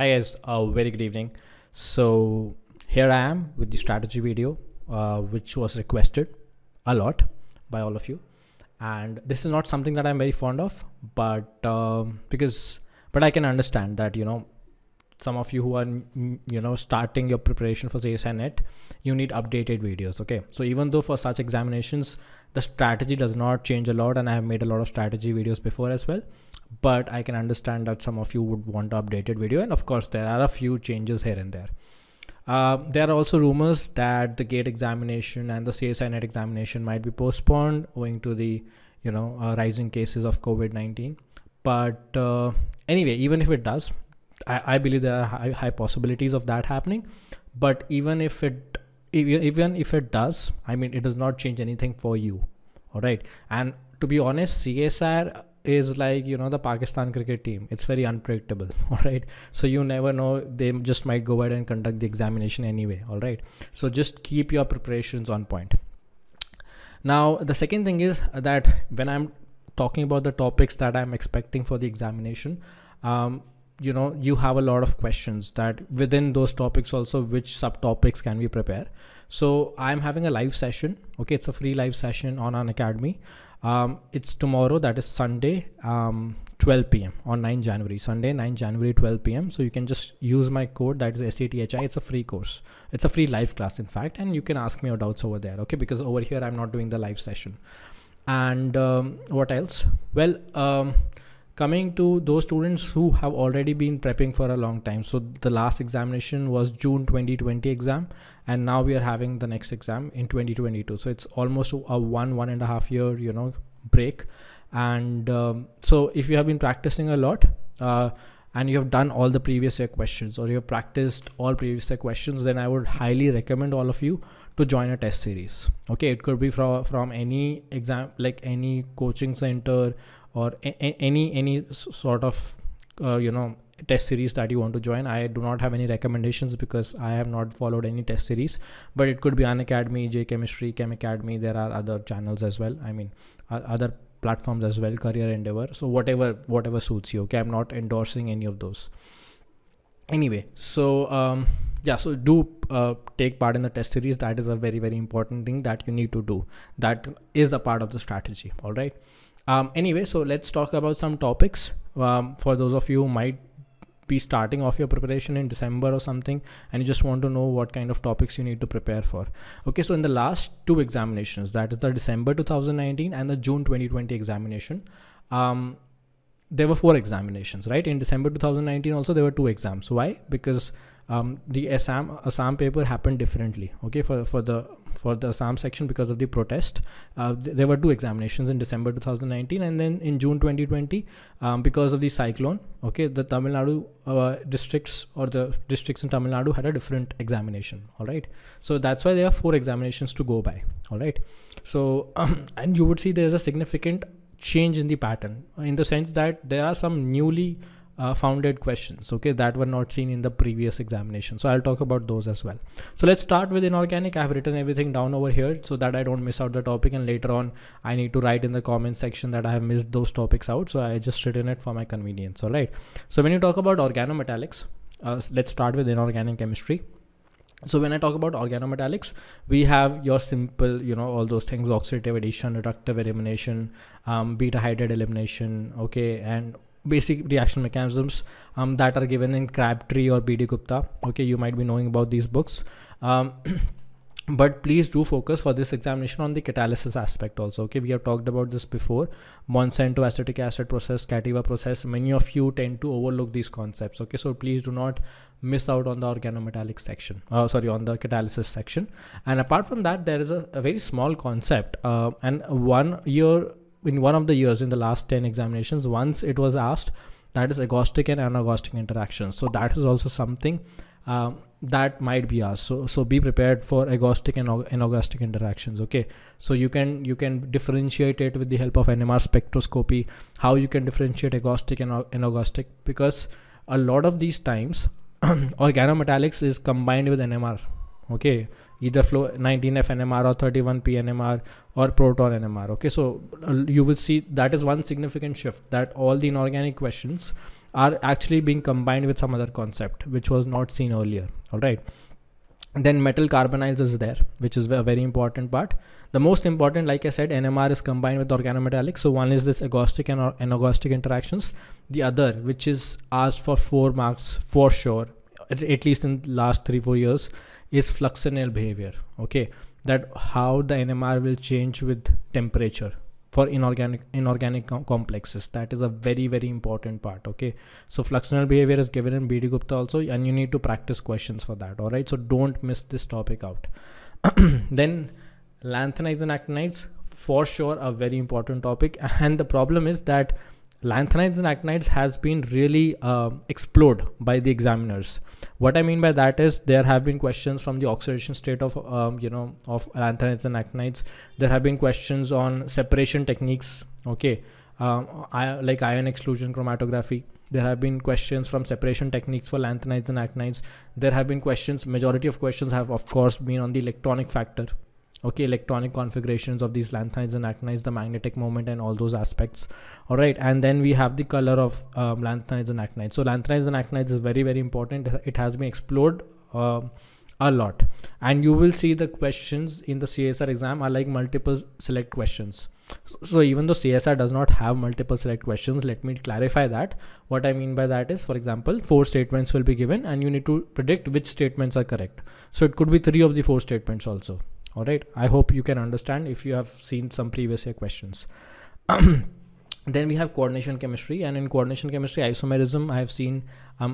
Hi guys, very good evening. So here I am with the strategy video, which was requested a lot by all of you, and this is not something that I'm very fond of, but I can understand that some of you who are starting your preparation for CSIR-NET, you need updated videos. Okay, so even though for such examinations the strategy does not change a lot, and I have made a lot of strategy videos before as well, but I can understand that some of you would want an updated video, and of course there are a few changes here and there. There are also rumors that the GATE examination and the CSIR-NET examination might be postponed owing to the rising cases of COVID-19. But anyway, even if it does, I believe there are high possibilities of that happening. But even if it does, I mean, it does not change anything for you. All right. And to be honest, CSIR is like the Pakistan cricket team. It's very unpredictable. All right, so you never know, they just might go ahead and conduct the examination anyway. All right, so just keep your preparations on point. Now the second thing is that when I'm talking about the topics that I'm expecting for the examination, you have a lot of questions that within those topics also which subtopics can we prepare. So I'm having a live session. Okay, it's a free live session on Unacademy. It's tomorrow, that is Sunday, 12 p.m. on 9 January, Sunday 9 January 12 p.m. So you can just use my code, that is SATHI. It's a free course, it's a free live class in fact, and you can ask me your doubts over there. Okay, because over here I'm not doing the live session. And what else? Well, coming to those students who have already been prepping for a long time. So the last examination was June 2020 exam, and now we are having the next exam in 2022. So it's almost a one and a half year, break. And so if you have been practicing a lot and you have done all the previous year questions, or you have practiced all previous year questions, then I would highly recommend all of you to join a test series. Okay, it could be from any exam, like any coaching center, or any sort of test series that you want to join. I do not have any recommendations because I have not followed any test series, but it could be Unacademy, J Chemistry, Chem Academy. There are other channels as well, I mean other platforms as well, Career Endeavor. So whatever suits you. Okay, I'm not endorsing any of those anyway. So yeah, so do take part in the test series. That is a very important thing that you need to do. That is a part of the strategy. All right. Anyway, so let's talk about some topics for those of you who might be starting off your preparation in December or something, and you just want to know what kind of topics you need to prepare for. Okay, so in the last two examinations, that is the December 2019 and the June 2020 examination, there were 4 examinations, right? In December 2019 also there were 2 exams. Why? Because the Assam paper happened differently. Okay, for the Assam section, because of the protest, there were 2 examinations in December 2019, and then in June 2020, because of the cyclone, okay, the Tamil Nadu districts, or the districts in Tamil Nadu, had a different examination. All right, so that's why there are 4 examinations to go by. All right, so and you would see there is a significant change in the pattern, in the sense that there are some newly founded questions, okay, that were not seen in the previous examination. So I'll talk about those as well. So let's start with inorganic. I've written everything down over here so that I don't miss out the topic, and later on I need to write in the comment section that I have missed those topics out. So I just written it for my convenience. All right, so when you talk about organometallics, let's start with inorganic chemistry. So when I talk about organometallics, we have your simple, all those things: oxidative addition, reductive elimination, beta hydride elimination, okay, and basic reaction mechanisms that are given in Crabtree or B.D. Gupta. Okay, you might be knowing about these books, but please do focus for this examination on the catalysis aspect also. Okay, we have talked about this before: Monsanto acetic acid process, Cativa process. Many of you tend to overlook these concepts. Okay, so please do not miss out on the organometallic section, on the catalysis section. And apart from that, there is a very small concept, and in one of the years in the last 10 examinations, once it was asked, that is agostic and anagogistic interactions. So that is also something that might be asked. So be prepared for agostic and anagogistic interactions. Okay, so you can differentiate it with the help of NMR spectroscopy, how you can differentiate agostic and anagogistic, because a lot of these times organometallics is combined with NMR. Okay, either flow 19F NMR or 31P NMR or proton NMR. Okay, so you will see that is one significant shift, that all the inorganic questions are actually being combined with some other concept which was not seen earlier. All right. Then metal carbonyls is there, which is a very important part. The most important, like I said, NMR is combined with organometallics. So one is this agostic and anorgostic interactions. The other, which is asked for 4 marks for sure, at least in the last 3-4 years, is fluxional behavior. Okay, that how the NMR will change with temperature for inorganic complexes. That is a very, very important part. Okay, so fluxional behavior is given in BD Gupta also, and you need to practice questions for that. All right, so don't miss this topic out. Then lanthanides and actinides, for sure a very important topic, and the problem is that lanthanides and actinides has been really explored by the examiners. What I mean by that is there have been questions from the oxidation state of of lanthanides and actinides. There have been questions on separation techniques. Okay, like ion exclusion chromatography. There have been questions from separation techniques for lanthanides and actinides. There have been questions, majority of questions have of course been on the electronic factor. Okay, electronic configurations of these lanthanides and actinides, the magnetic moment and all those aspects. All right, and then we have the color of lanthanides and actinides. So lanthanides and actinides is very, very important. It has been explored a lot, and you will see the questions in the CSIR exam are like multiple select questions. So even though CSIR does not have multiple select questions, let me clarify that. What I mean by that is, for example, 4 statements will be given and you need to predict which statements are correct. So it could be 3 of the 4 statements also. All right, I hope you can understand if you have seen some previous year questions. Then we have coordination chemistry, and in coordination chemistry, isomerism I have seen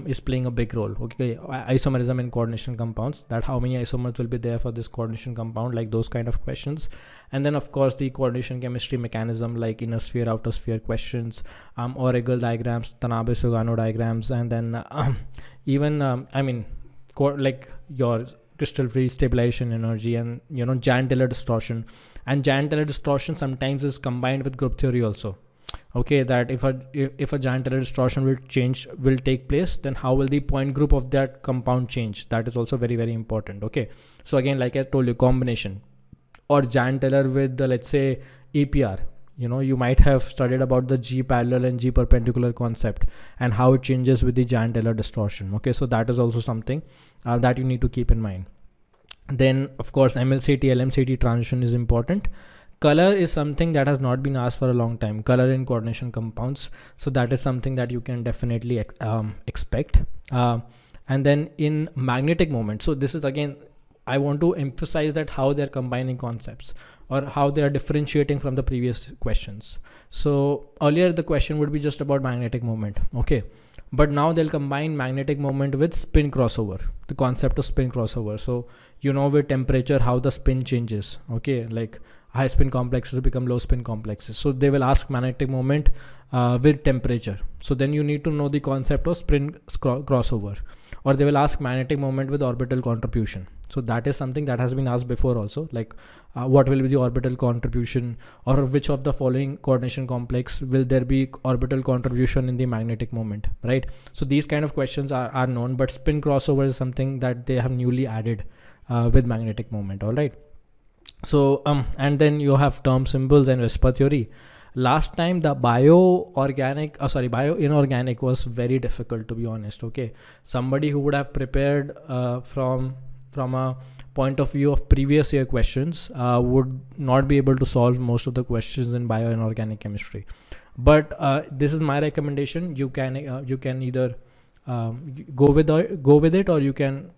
is playing a big role. Okay, isomerism in coordination compounds, that how many isomers will be there for this coordination compound, like those kind of questions. And then of course the coordination chemistry mechanism, like inner sphere, outer sphere questions, Oracle diagrams, Tanabe-Sugano diagrams, and then even I mean like your crystal free stabilization energy, and Jahn-Teller distortion. And Jahn-Teller distortion sometimes is combined with group theory also. Okay, that if a Jahn-Teller distortion will take place, then how will the point group of that compound change? That is also very, very important. Okay, so again, like I told you, combination or Jahn-Teller with the, let's say, EPR. You might have studied about the G parallel and G perpendicular concept and how it changes with the Jahn-Teller distortion. Okay, so that is also something that you need to keep in mind. Then of course MLCT, LMCT transition is important. Color is something that has not been asked for a long time, color in coordination compounds. So that is something that you can definitely expect. And then in magnetic moment, so this is again, I want to emphasize that how they're combining concepts or how they are differentiating from the previous questions. So earlier the question would be just about magnetic moment. Okay, but now they'll combine magnetic moment with spin crossover, the concept of spin crossover. So with temperature how the spin changes. Okay, like high spin complexes become low spin complexes. So they will ask magnetic moment with temperature. So then you need to know the concept of spin crossover. Or they will ask magnetic moment with orbital contribution. So that is something that has been asked before also, like what will be the orbital contribution, or which of the following coordination complex will there be orbital contribution in the magnetic moment, right? So these kind of questions are known, but spin crossover is something that they have newly added with magnetic moment. All right. So and then you have term symbols and VSEPA theory. Last time the bio-inorganic was very difficult, to be honest. Okay, somebody who would have prepared from a point of view of previous year questions would not be able to solve most of the questions in bio-inorganic chemistry. But this is my recommendation. You can either go with it, or you can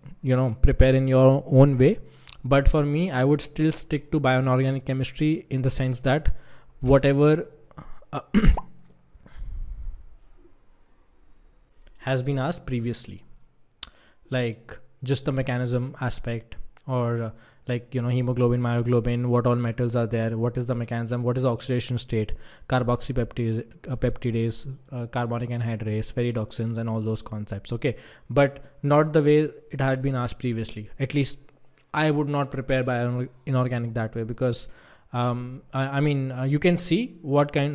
prepare in your own way. But for me, I would still stick to bio-inorganic chemistry in the sense that whatever has been asked previously, like just the mechanism aspect, or like hemoglobin, myoglobin, what all metals are there, what is the mechanism, what is the oxidation state, carboxypeptidase, carbonic anhydrase, ferridoxins, and all those concepts. Okay, but not the way it had been asked previously. At least I would not prepare bio-inorganic that way, because I mean you can see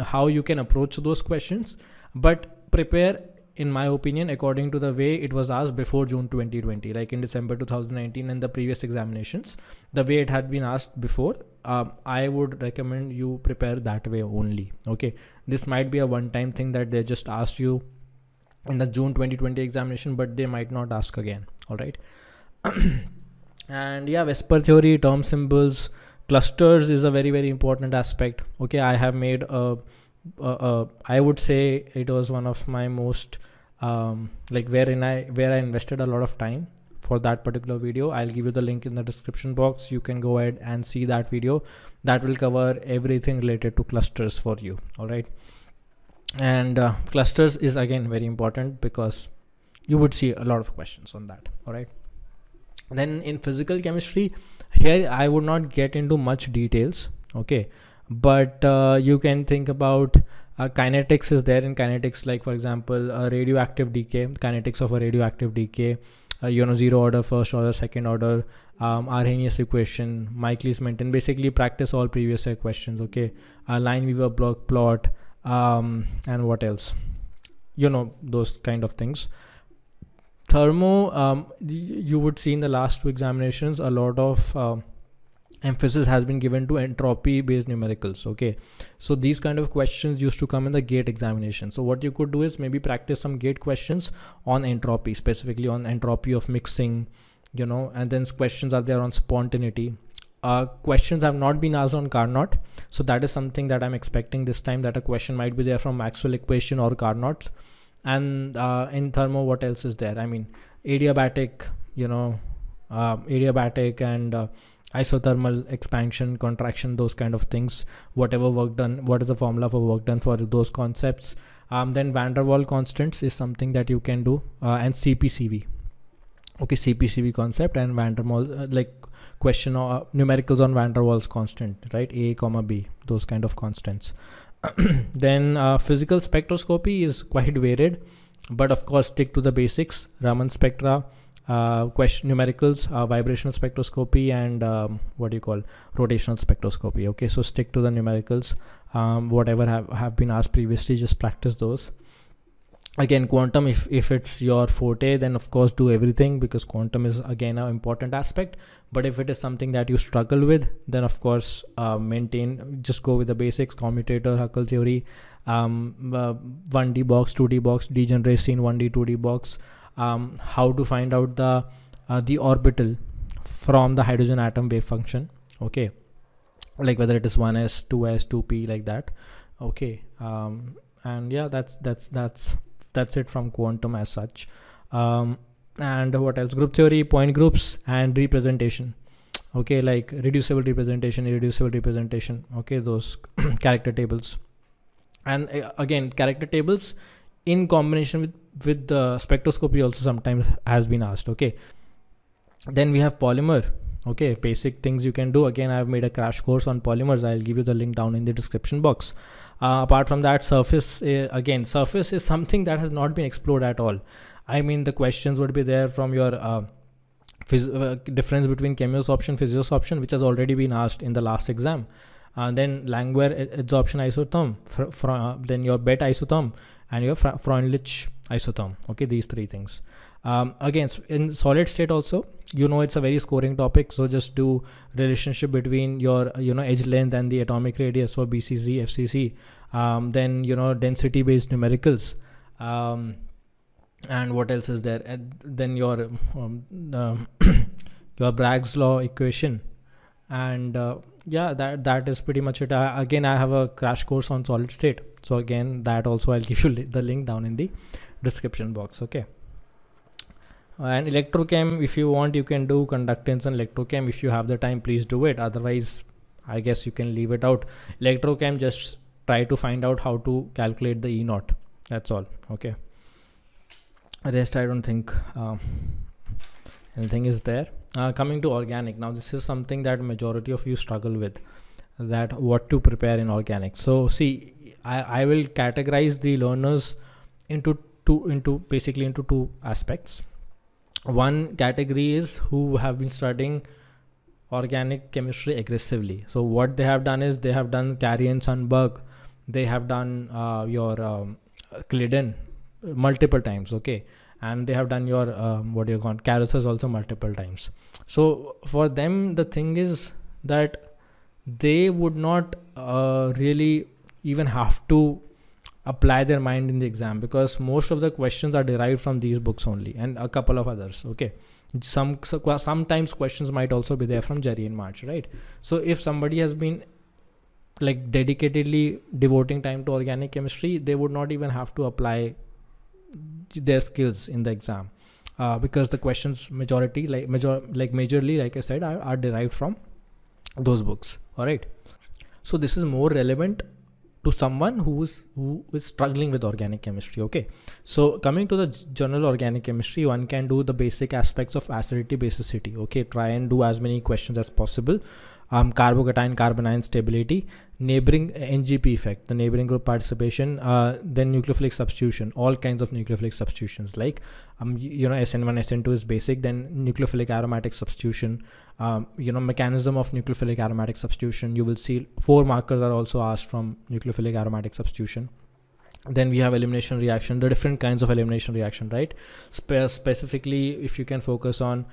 how you can approach those questions, but prepare, in my opinion, according to the way it was asked before June 2020, like in December 2019 and the previous examinations, the way it had been asked before. I would recommend you prepare that way only. Okay, this might be a one-time thing that they just asked you in the June 2020 examination, but they might not ask again. All right. And yeah, whisper theory, term symbols, clusters is a very, very important aspect. Okay, I have made I would say it was one of my most like where I invested a lot of time for that particular video. I'll give you the link in the description box. You can go ahead and see that video. That will cover everything related to clusters for you. All right. And clusters is again very important because you would see a lot of questions on that. All right. Then in physical chemistry, here I would not get into much details. Okay, but you can think about kinetics is there in kinetics, like for example radioactive decay, kinetics of a radioactive decay, zero order, first order, second order, Arrhenius equation, Michaelis-Menten, basically practice all previous year questions. Okay, Line-Weaver block plot, and what else, those kind of things. Thermo, you would see in the last two examinations a lot of emphasis has been given to entropy based numericals. Okay, so these kind of questions used to come in the gate examination. So what you could do is maybe practice some gate questions on entropy, specifically on entropy of mixing, and then questions are there on spontaneity. Questions have not been asked on Carnot, so that is something that I'm expecting this time, that a question might be there from Maxwell equation or Carnot. And in thermo, what else is there? I mean, adiabatic, adiabatic and isothermal expansion, contraction, those kind of things. Whatever work done, what is the formula for work done for those concepts? Then van der Waals constants is something that you can do, and CPCV. Okay, CPCV concept and van der Waals, like question or numericals on van der Waals constant, right? A comma B, those kind of constants. Then physical spectroscopy is quite varied, but of course stick to the basics: Raman spectra, question numericals, vibrational spectroscopy, and rotational spectroscopy. Okay, so stick to the numericals. Whatever have been asked previously, just practice those. Again, quantum, if it's your forte, then of course do everything, because quantum is again an important aspect. But if it is something that you struggle with, then of course just go with the basics: commutator, Huckel theory, 1D box, 2D box, degeneracy in 1D, 2D box, how to find out the orbital from the hydrogen atom wave function. Okay, like whether it is 1s, 2s, 2p, like that. Okay, and yeah, that's it from quantum as such. And what else? Group theory, point groups, and representation. Okay, like reducible representation, irreducible representation. Okay, those character tables. And again, character tables in combination with the spectroscopy also sometimes has been asked. Okay, then we have polymer. Okay, basic things you can do. Again, I've made a crash course on polymers. I'll give you the link down in the description box. Apart from that, surface, again, surface is something that has not been explored at all. I mean, the questions would be there from your difference between chemisorption, physiorption, which has already been asked in the last exam. Then Langmuir adsorption isotherm, then your Bet isotherm, and your Freundlich isotherm. Okay, these three things. Again, in solid state also, it's a very scoring topic, so just do relationship between your edge length and the atomic radius for BCC, FCC. Then density based numericals, and what else is there? And then your your Bragg's law equation, and yeah, that is pretty much it. Again, I have a crash course on solid state, so again, that also I'll give you the link down in the description box. Okay. And electrochem, if you want, you can do conductance and electrochem. If you have the time, please do it. Otherwise, I guess you can leave it out. Electrochem, just try to find out how to calculate the E0. That's all. Okay. Rest, I don't think anything is there. Coming to organic. Now, this is something that majority of you struggle with, that what to prepare in organic. So see, I will categorize the learners into two aspects. One category is who have been studying organic chemistry aggressively. So what they have done is they have done Carey and Sundberg, they have done your Clidden multiple times. Okay, and they have done your Carothers also multiple times. So for them, the thing is that they would not really even have to apply their mind in the exam, because most of the questions are derived from these books only and a couple of others. Okay, sometimes questions might also be there from Jerry and March, right? So if somebody has been like dedicatedly devoting time to organic chemistry, they would not even have to apply their skills in the exam, because the questions majorly, like I said, are derived from those books. All right, so this is more relevant to someone who is struggling with organic chemistry. Okay, so coming to the general organic chemistry, one can do the basic aspects of acidity, basicity. Okay, try and do as many questions as possible. Carbocation, carbanion stability, neighboring NGP effect, the neighboring group participation, then nucleophilic substitution, all kinds of nucleophilic substitutions, like SN1, SN2 is basic, then nucleophilic aromatic substitution, mechanism of nucleophilic aromatic substitution. You will see 4 markers are also asked from nucleophilic aromatic substitution. Then we have elimination reaction, the different kinds of elimination reaction, right? Specifically, if you can focus on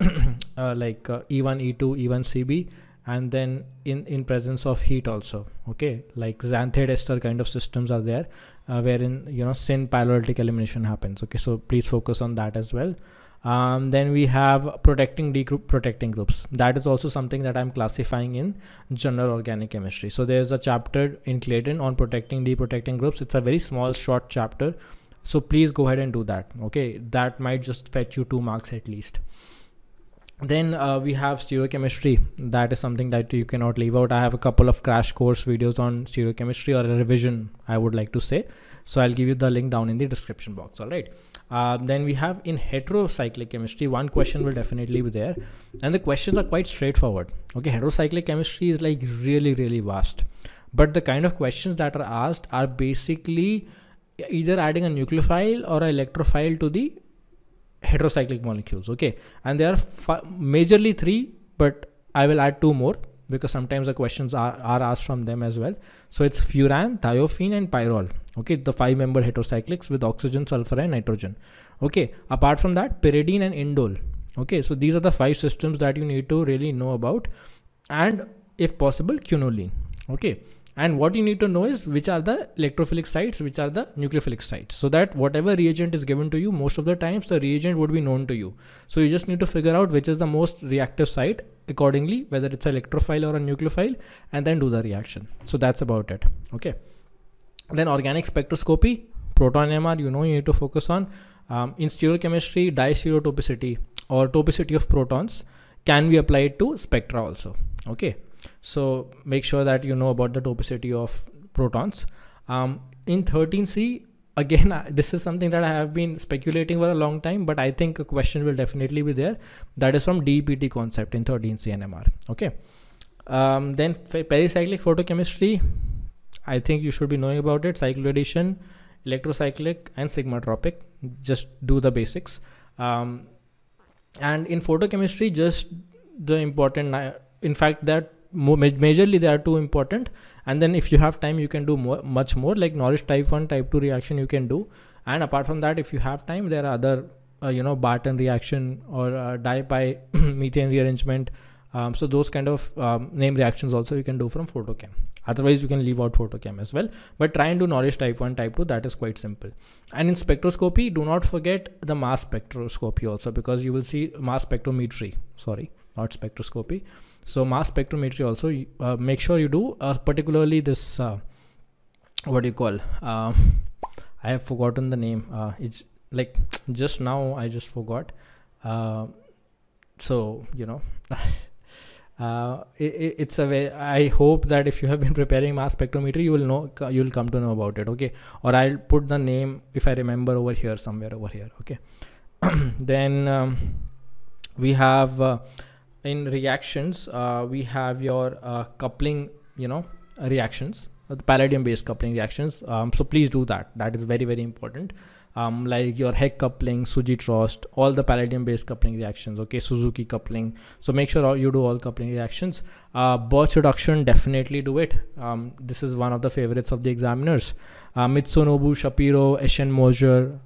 like E1, E2, E1, CB, and then in presence of heat also. Okay, like xanthate ester kind of systems are there, wherein syn pyrolytic elimination happens. Okay, so please focus on that as well. Then we have protecting protecting groups. That is also something that I'm classifying in general organic chemistry. So there's a chapter in Clayton on protecting deprotecting groups. It's a very small short chapter, so please go ahead and do that. Okay, that might just fetch you 2 marks at least. Then we have stereochemistry. That is something that you cannot leave out. I have a couple of crash course videos on stereochemistry, or a revision, I would like to say. So I'll give you the link down in the description box. All right. Then we have in heterocyclic chemistry, one question will definitely be there, and the questions are quite straightforward. Okay, heterocyclic chemistry is like really, really vast, but the kind of questions that are asked are basically either adding a nucleophile or an electrophile to the heterocyclic molecules. Okay, and there are majorly 3, but I will add 2 more because sometimes the questions are asked from them as well. So it's furan, thiophene, and pyrrole. Okay, the 5-member heterocyclics with oxygen, sulfur, and nitrogen. Okay, apart from that, pyridine and indole. Okay, so these are the 5 systems that you need to really know about, and if possible, quinoline. Okay, and what you need to know is which are the electrophilic sites, which are the nucleophilic sites, so that whatever reagent is given to you, most of the times the reagent would be known to you. So you just need to figure out which is the most reactive site accordingly, whether it's an electrophile or a nucleophile, and then do the reaction. So that's about it. Okay. Then organic spectroscopy, proton NMR, you need to focus on. In stereochemistry, distereotopicity or topicity of protons can be applied to spectra also. Okay. So make sure that you know about the topicity of protons. In 13C, again, this is something that I have been speculating for a long time, but I think a question will definitely be there. That is from DPT concept in 13C NMR. Okay. Then pericyclic photochemistry, I think you should be knowing about it. Cycloaddition, electrocyclic, and sigmatropic. Just do the basics. And in photochemistry, just the important, in fact, that majorly they are 2 important, and then if you have time you can do much more, like Norris type 1 type 2 reaction you can do. And apart from that, if you have time, there are other Barton reaction or dipi methane rearrangement, so those kind of name reactions also you can do from photochem. Otherwise you can leave out photochem as well, but try and do Norris type 1 type 2. That is quite simple. And in spectroscopy, do not forget the mass spectroscopy also, because you will see mass spectrometry, sorry, not spectroscopy. So mass spectrometry also, make sure you do, particularly this, what do you call, I have forgotten the name. It's like just now I just forgot. So, it's a way. I hope that if you have been preparing mass spectrometry, you will know, you'll come to know about it. Okay, or I'll put the name if I remember over here, somewhere over here. Okay. Then we have in reactions, we have your coupling, reactions, the palladium based coupling reactions. So please do that. That is very, very important. Like your Heck coupling, Suji-Trost, all the palladium based coupling reactions. Okay, Suzuki coupling. So make sure you do all coupling reactions. Birch reduction, definitely do it. This is one of the favorites of the examiners. Mitsunobu, Shapiro, Eschen-Moser,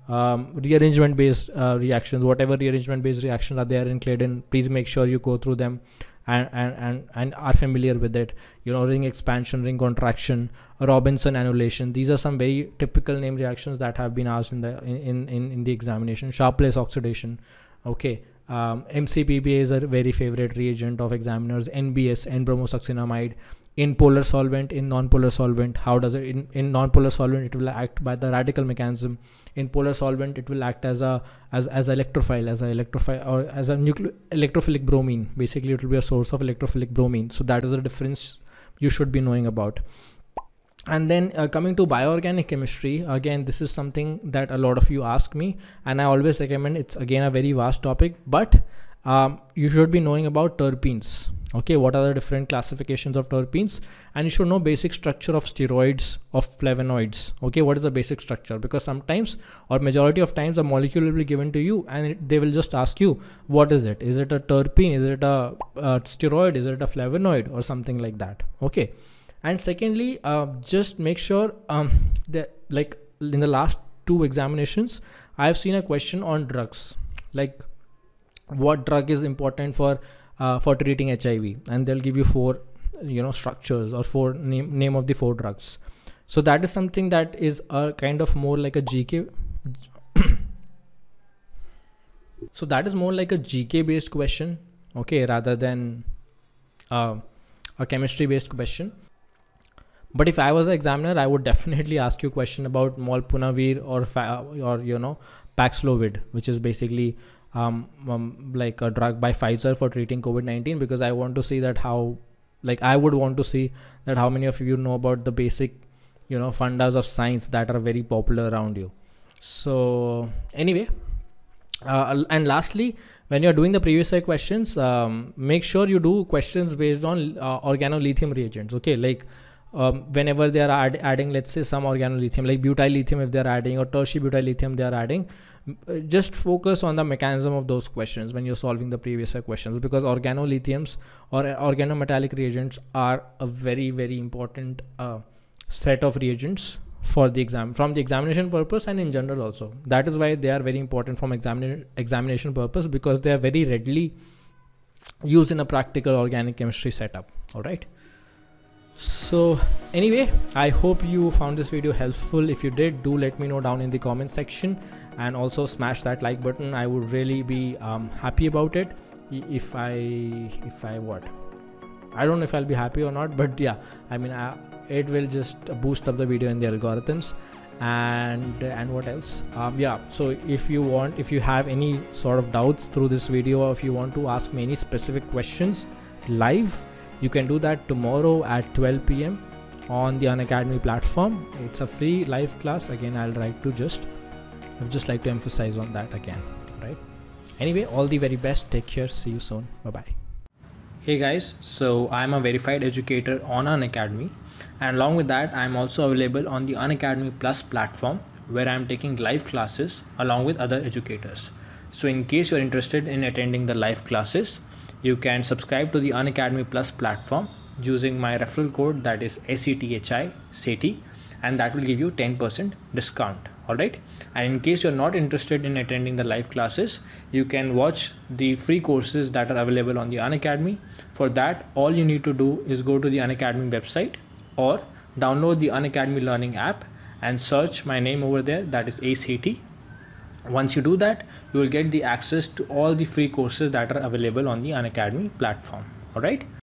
rearrangement based reactions, whatever rearrangement based reactions are there in Claydon, please make sure you go through them. and are familiar with it. Ring expansion, ring contraction, Robinson annulation. These are some very typical name reactions that have been asked in the examination. Sharpless oxidation. Okay. MCPBA is a very favorite reagent of examiners. NBS, N-bromosuccinamide. In polar solvent, in non-polar solvent, how does it? In non-polar solvent, it will act by the radical mechanism. In polar solvent, it will act as electrophile, or as a electrophilic bromine. Basically, it will be a source of electrophilic bromine. So that is a difference you should be knowing about. And then coming to bioorganic chemistry, again, this is something that a lot of you ask me, and I always recommend. It's again a very vast topic, but you should be knowing about terpenes. Okay, what are the different classifications of terpenes? And you should know basic structure of steroids, of flavonoids. Okay, what is the basic structure? Because sometimes, or majority of times, a molecule will be given to you and they will just ask you, what is it? Is it a terpene? Is it a steroid? Is it a flavonoid or something like that? Okay. And secondly, just make sure that, like in the last 2 examinations, I've seen a question on drugs, like what drug is important for treating HIV, and they'll give you 4 structures or 4 name of the 4 drugs. So that is something that is a kind of more like a GK. So that is more like a GK based question, okay, rather than a chemistry based question. But if I was an examiner, I would definitely ask you a question about molnupiravir or Paxlovid, which is basically like a drug by Pfizer for treating COVID-19, because I want to see that I would want to see that how many of you know about the basic, fundas of science that are very popular around you. So anyway, and lastly, when you're doing the previous year questions, make sure you do questions based on organolithium reagents. Okay, like whenever they are adding, let's say, some organolithium like butyl lithium, if they're adding, or tertiary butyl lithium they are adding, just focus on the mechanism of those questions when you're solving the previous year questions, because organolithiums or organometallic reagents are a very, very important set of reagents for the exam, from the examination purpose and in general also. That is why they are very important from examination purpose, because they are very readily used in a practical organic chemistry setup. All right. So anyway, I hope you found this video helpful. If you did, do let me know down in the comment section, and also smash that like button. I would really be happy about it. If I don't know if I'll be happy or not, but yeah, I mean, it will just boost up the video in the algorithms. And what else? Yeah, so if you have any sort of doubts through this video, or if you want to ask me any specific questions live, you can do that tomorrow at 12 p.m. on the Unacademy platform. It's a free live class. Again, I'd just like to emphasize on that again, right? Anyway, all the very best. Take care. See you soon. Bye-bye. Hey guys, so I'm a verified educator on Unacademy, and along with that, I'm also available on the Unacademy Plus platform, where I'm taking live classes along with other educators. So in case you're interested in attending the live classes, you can subscribe to the Unacademy Plus platform using my referral code, that is SETHI, and that will give you 10% discount. All right. And in case you're not interested in attending the live classes, you can watch the free courses that are available on the Unacademy. For that, all you need to do is go to the Unacademy website or download the Unacademy Learning app and search my name over there, that is SETHI. Once you do that, you will get the access to all the free courses that are available on the Unacademy platform. All right.